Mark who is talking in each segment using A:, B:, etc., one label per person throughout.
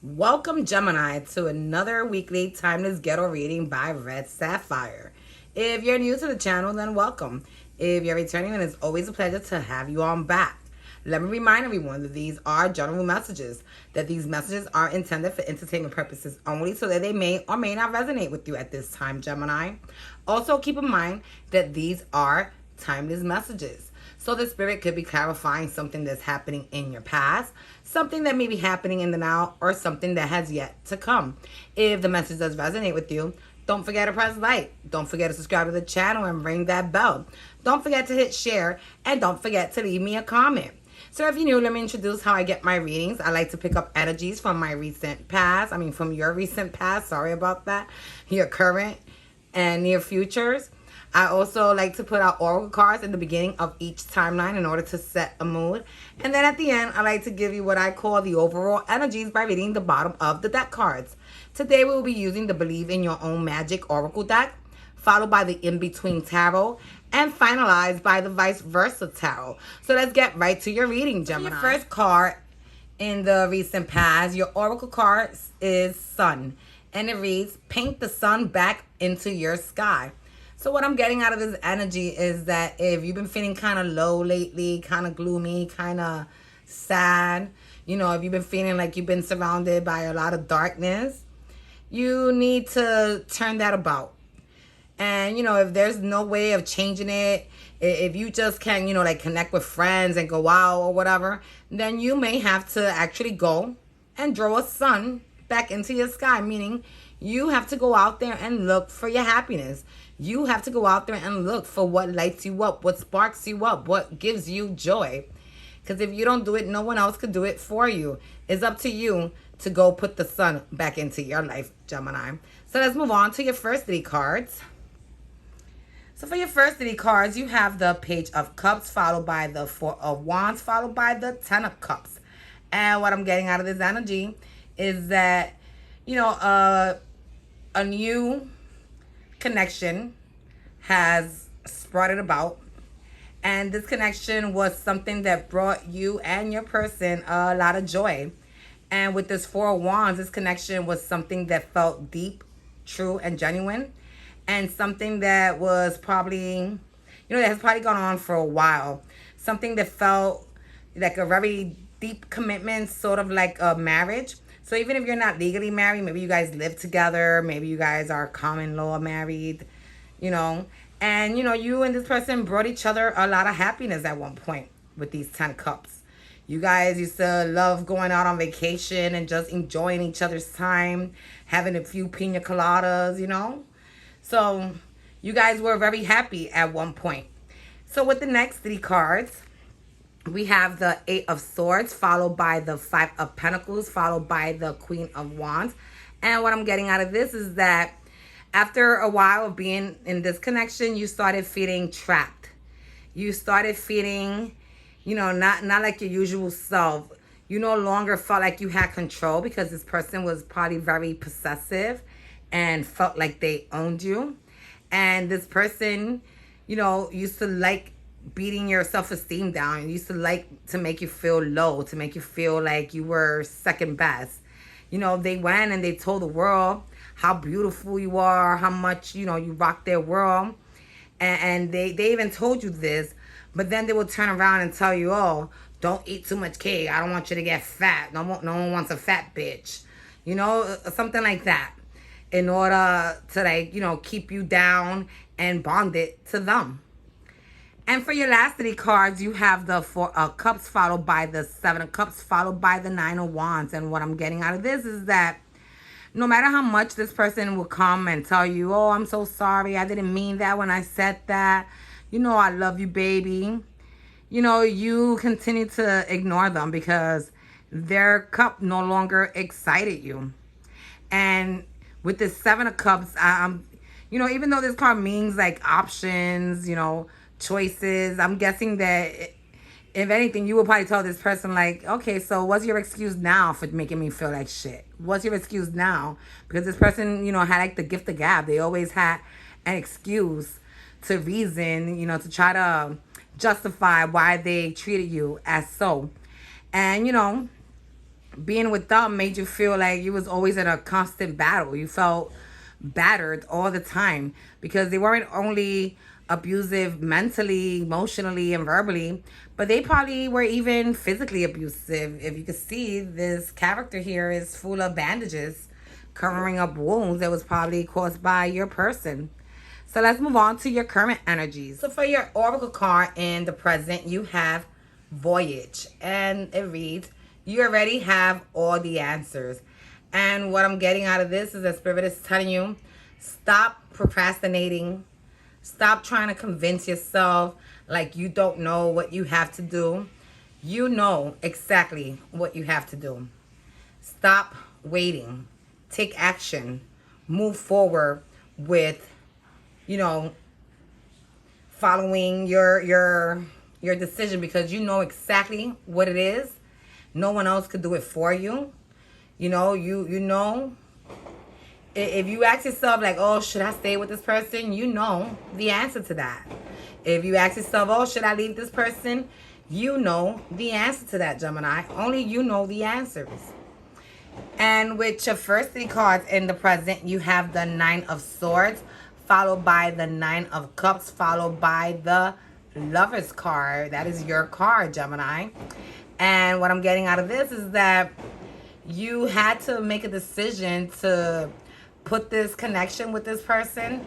A: Welcome, Gemini, to another weekly Timeless Ghetto reading by Red Sapphire. If you're new to the channel, then welcome. If you're returning, then it's always a pleasure to have you on back. Let me remind everyone that these are general messages, that these messages are intended for entertainment purposes only, so that they may or may not resonate with you at this time, Gemini. Also, keep in mind that these are timeless messages. So the spirit could be clarifying something that's happening in your past, something that may be happening in the now, or something that has yet to come. If the message does resonate with you, don't forget to press like. Don't forget to subscribe to the channel and ring that bell. Don't forget to hit share, and don't forget to leave me a comment. So if you're new, let me introduce how I get my readings. I like to pick up energies from my recent past. From your recent past. Sorry about that. Your current and near futures. I also like to put out oracle cards in the beginning of each timeline in order to set a mood. And then at the end, I like to give you what I call the overall energies by reading the bottom of the deck cards. Today, we will be using the Believe in Your Own Magic Oracle deck, followed by the In-Between Tarot, and finalized by the Vice Versa Tarot. So let's get right to your reading, Gemini. Your first card in the recent past, your oracle card is Sun. And it reads, paint the sun back into your sky. So what I'm getting out of this energy is that if you've been feeling kind of low lately, kind of gloomy, kind of sad, if you've been feeling like you've been surrounded by a lot of darkness, you need to turn that about. And, if there's no way of changing it, if you just can, connect with friends and go out or whatever, then you may have to actually go and draw a sun back into your sky, meaning you have to go out there and look for your happiness. You have to go out there and look for what lights you up, what sparks you up, what gives you joy. Because if you don't do it, no one else could do it for you. It's up to you to go put the sun back into your life, Gemini. So let's move on to your first three cards. So for your first three cards, you have the Page of Cups, followed by the Four of Wands, followed by the Ten of Cups. And what I'm getting out of this energy is that, a new connection has brought it about. And this connection was something that brought you and your person a lot of joy. And with this Four of Wands, this connection was something that felt deep, true, and genuine. And something that was probably, that has probably gone on for a while. Something that felt like a very deep commitment, sort of like a marriage. So even if you're not legally married, maybe you guys live together, maybe you guys are common law married, and, you and this person brought each other a lot of happiness at one point with these 10 cups. You guys used to love going out on vacation and just enjoying each other's time, having a few pina coladas, So you guys were very happy at one point. So with the next three cards, we have the Eight of Swords, followed by the Five of Pentacles, followed by the Queen of Wands. And what I'm getting out of this is that after a while of being in this connection, you started feeling trapped. You started feeling, not like your usual self. You no longer felt like you had control because this person was probably very possessive and felt like they owned you. And this person, used to like beating your self-esteem down. It used to like to make you feel low, to make you feel like you were second best. They went and they told the world how beautiful you are, how much, you rock their world. And they even told you this, but then they will turn around and tell you, oh, don't eat too much cake. I don't want you to get fat. No one wants a fat bitch. Something like that. In order to keep you down and bond it to them. And for your last three cards, you have the Four of Cups, followed by the Seven of Cups, followed by the Nine of Wands. And what I'm getting out of this is that no matter how much this person will come and tell you, oh, I'm so sorry, I didn't mean that when I said that. I love you, baby. You continue to ignore them because their cup no longer excited you. And with the Seven of Cups, even though this card means like options, choices, I'm guessing that if anything, you would probably tell this person like, okay, so what's your excuse now for making me feel like shit? What's your excuse now? Because this person, had like the gift of gab. They always had an excuse to reason, to try to justify why they treated you as so. And, being with them made you feel like you was always in a constant battle. You felt battered all the time because they weren't only abusive mentally, emotionally, and verbally, but they probably were even physically abusive. If you could see, this character here is full of bandages covering up wounds that was probably caused by your person. So let's move on to your current energies. So for your oracle card in the present, you have Voyage. And it reads, you already have all the answers. And what I'm getting out of this is that Spirit is telling you, stop procrastinating. Stop trying to convince yourself like you don't know what you have to do. You know exactly what you have to do. Stop waiting. Take action. Move forward with, you know, following your decision, because you know exactly what it is. No one else could do it for you. You know, you know, if you ask yourself like, oh, should I stay with this person? You know the answer to that. If you ask yourself, oh, should I leave this person? You know the answer to that, Gemini. Only you know the answers. And with your first 3 cards in the present, you have the 9 of Swords, followed by the 9 of Cups, followed by the Lover's card. That is your card, Gemini. And what I'm getting out of this is that you had to make a decision to put this connection with this person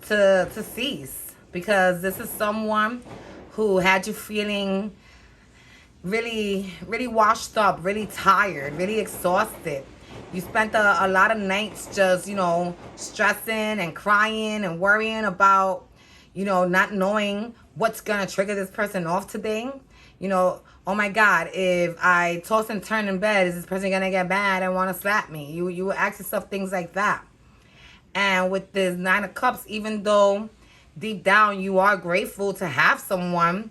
A: to cease, because this is someone who had you feeling really, really washed up, really tired, really exhausted. You spent a lot of nights just, you know, stressing and crying and worrying about, you know, not knowing what's going to trigger this person off today. You know, oh my God, if I toss and turn in bed, is this person going to get mad and want to slap me? You will ask yourself things like that. And with this 9 of Cups, even though deep down you are grateful to have someone,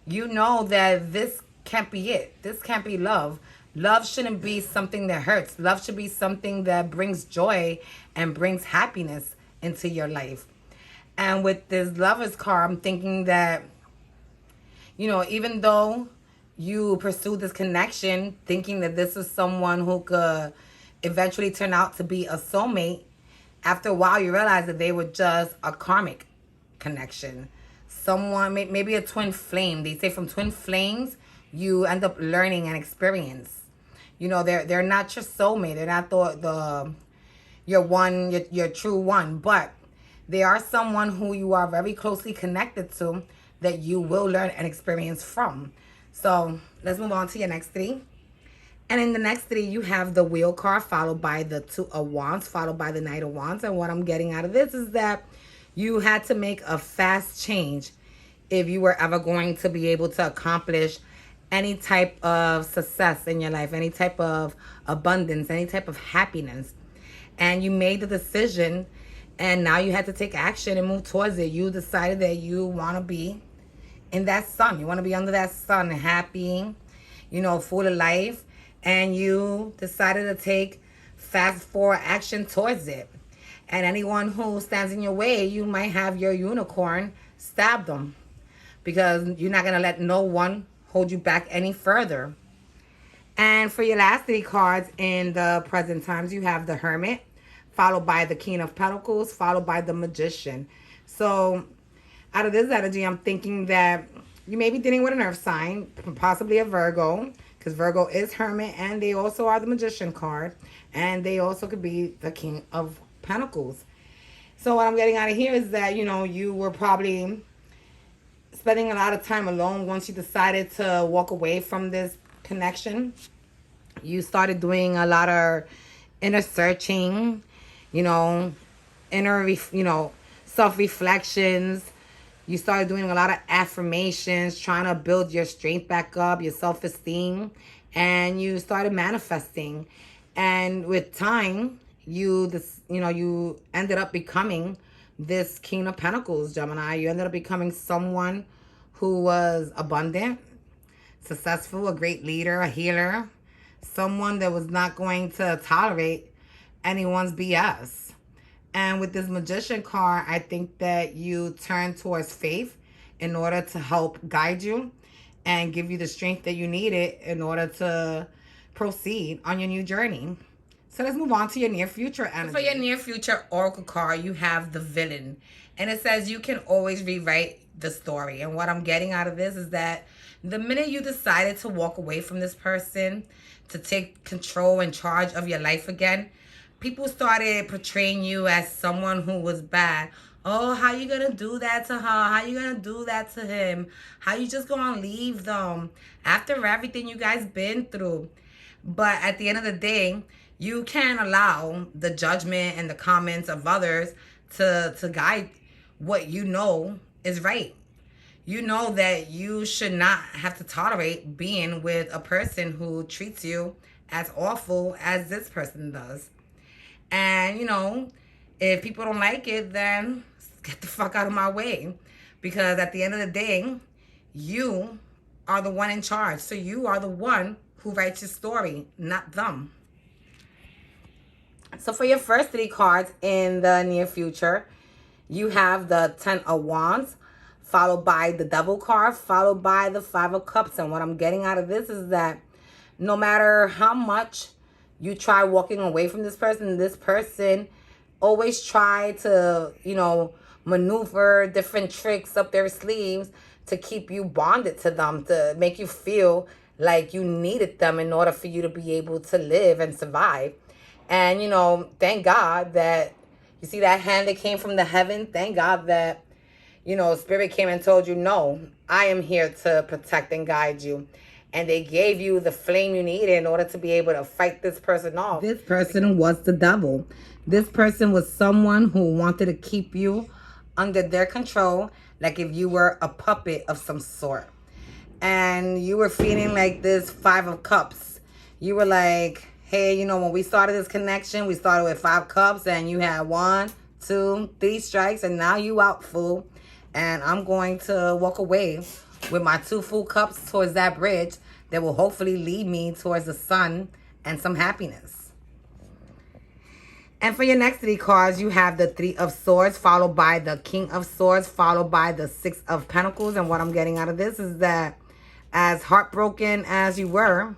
A: you know that this can't be it. This can't be love. Love shouldn't be something that hurts. Love should be something that brings joy and brings happiness into your life. And with this Lover's card, I'm thinking that, you know, even though you pursue this connection thinking that this is someone who could eventually turn out to be a soulmate, after a while you realize that they were just a karmic connection. Someone, maybe a twin flame. They say from twin flames, you end up learning and experience. You know, they're not your soulmate. They're not your true one, but they are someone who you are very closely connected to that you will learn and experience from. So let's move on to your next 3. And in the next 3, you have the Wheel card, followed by the 2 of Wands, followed by the Knight of Wands. And what I'm getting out of this is that you had to make a fast change if you were ever going to be able to accomplish any type of success in your life, any type of abundance, any type of happiness. And you made the decision, and now you had to take action and move towards it. You decided that you want to be in that sun. You want to be under that sun, happy, you know, full of life. And you decided to take fast forward action towards it. And anyone who stands in your way, you might have your unicorn stab them, because you're not going to let no one hold you back any further. And for your last 3 cards in the present times, you have the Hermit, followed by the King of Pentacles, followed by the Magician. So out of this energy, I'm thinking that you may be dealing with an earth sign, possibly a Virgo, because Virgo is Hermit, and they also are the Magician card, and they also could be the King of Pentacles. So what I'm getting out of here is that, you know, you were probably spending a lot of time alone once you decided to walk away from this connection. You started doing a lot of inner searching, you know, self-reflections. You started doing a lot of affirmations, trying to build your strength back up, your self-esteem, and you started manifesting. And with time, you ended up becoming this King of Pentacles, Gemini. You ended up becoming someone who was abundant, successful, a great leader, a healer, someone that was not going to tolerate anyone's BS. And with this Magician card, I think that you turn towards faith in order to help guide you and give you the strength that you needed in order to proceed on your new journey. So let's move on to your near future energy. For your near future oracle card, you have the villain. And it says you can always rewrite the story. And what I'm getting out of this is that the minute you decided to walk away from this person, to take control and charge of your life again, people started portraying you as someone who was bad. Oh, how you gonna do that to her? How you gonna do that to him? How you just gonna leave them after everything you guys been through? But at the end of the day, you can't allow the judgment and the comments of others to guide what you know is right. You know that you should not have to tolerate being with a person who treats you as awful as this person does. And, you know, if people don't like it, then get the fuck out of my way. Because at the end of the day, you are the one in charge. So you are the one who writes your story, not them. So for your first 3 cards in the near future, you have the 10 of Wands, followed by the Devil card, followed by the 5 of Cups. And what I'm getting out of this is that no matter how much you try walking away from this person always try to, you know, maneuver different tricks up their sleeves to keep you bonded to them, to make you feel like you needed them in order for you to be able to live and survive. And, you know, thank God that, you see that hand that came from the heaven? Thank God that, you know, Spirit came and told you, no, I am here to protect and guide you. And they gave you the flame you needed in order to be able to fight this person off. This person was the devil. This person was someone who wanted to keep you under their control, like if you were a puppet of some sort. And you were feeling like this 5 of Cups. You were like, hey, you know, when we started this connection, we started with 5 cups and you had 1, 2, 3 strikes and now you out, fool. And I'm going to walk away with my 2 full cups towards that bridge that will hopefully lead me towards the sun and some happiness. And for your next 3 cards, you have the 3 of Swords, followed by the King of Swords, followed by the 6 of Pentacles. And what I'm getting out of this is that as heartbroken as you were,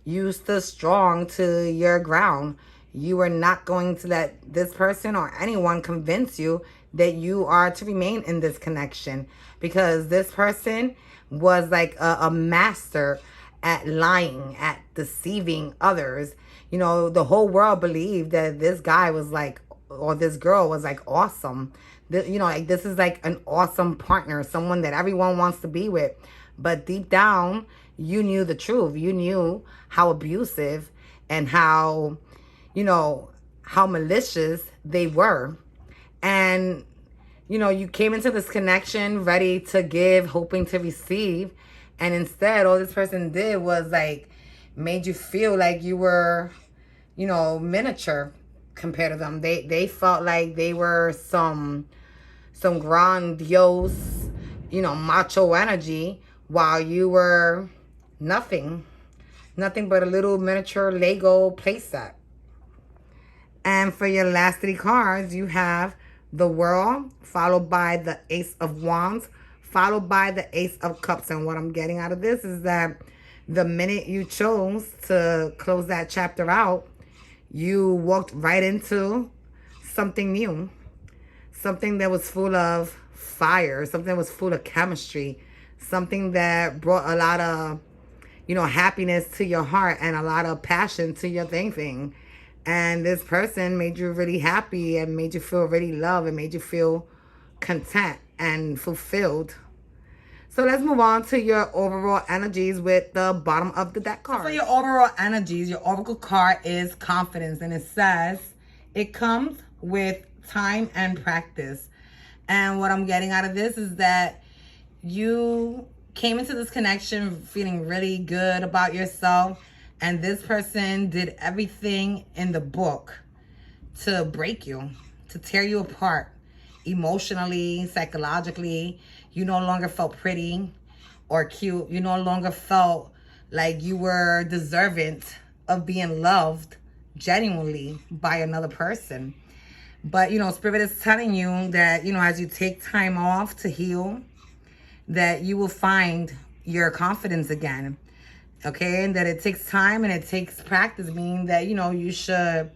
A: you stood strong to your ground. You were not going to let this person or anyone convince you that you are to remain in this connection, because this person was like a master at lying, at deceiving others. You know, the whole world believed that this guy was like, or this girl was like awesome. You know, like this is like an awesome partner, someone that everyone wants to be with. But deep down, you knew the truth. You knew how abusive and how, you know, how malicious they were. And, you know, you came into this connection ready to give, hoping to receive. And instead, all this person did was like, made you feel like you were, you know, miniature compared to them. They felt like they were some grandiose, you know, macho energy, while you were nothing but a little miniature Lego playset. And for your last 3 cards, you have the World, followed by the Ace of Wands, followed by the Ace of Cups. And what I'm getting out of this is that the minute you chose to close that chapter out, you walked right into something new, something that was full of fire, something that was full of chemistry, something that brought a lot of, you know, happiness to your heart and a lot of passion to your thinking. And this person made you really happy and made you feel really loved and made you feel content and fulfilled. So let's move on to your overall energies with the bottom of the deck card. So for your overall energies, your oracle card is confidence. And it says it comes with time and practice. And what I'm getting out of this is that you came into this connection feeling really good about yourself. And this person did everything in the book to break you, to tear you apart emotionally, psychologically. You no longer felt pretty or cute. You no longer felt like you were deserving of being loved genuinely by another person. But, you know, Spirit is telling you that, you know, as you take time off to heal, that you will find your confidence again. Okay, and that it takes time and it takes practice, meaning that, you know, you should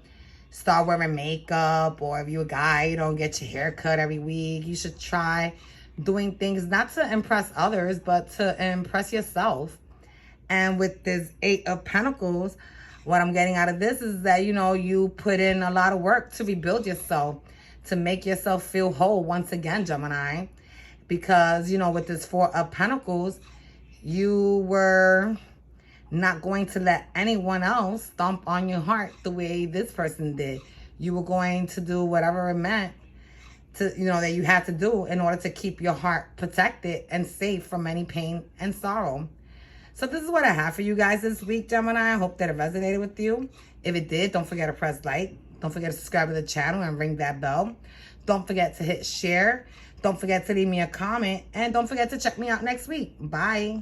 A: start wearing makeup, or if you're a guy, you don't get your hair cut every week. You should try doing things not to impress others, but to impress yourself. And with this Eight of Pentacles, what I'm getting out of this is that, you know, you put in a lot of work to rebuild yourself, to make yourself feel whole once again, Gemini. Because, you know, with this Four of Pentacles, you were not going to let anyone else stomp on your heart the way this person did. You were going to do whatever it meant to, you know, that you had to do in order to keep your heart protected and safe from any pain and sorrow. So this is what I have for you guys this week, Gemini. I hope that it resonated with you. If it did, don't forget to press like. Don't forget to subscribe to the channel and ring that bell. Don't forget to hit share. Don't forget to leave me a comment. And don't forget to check me out next week. Bye.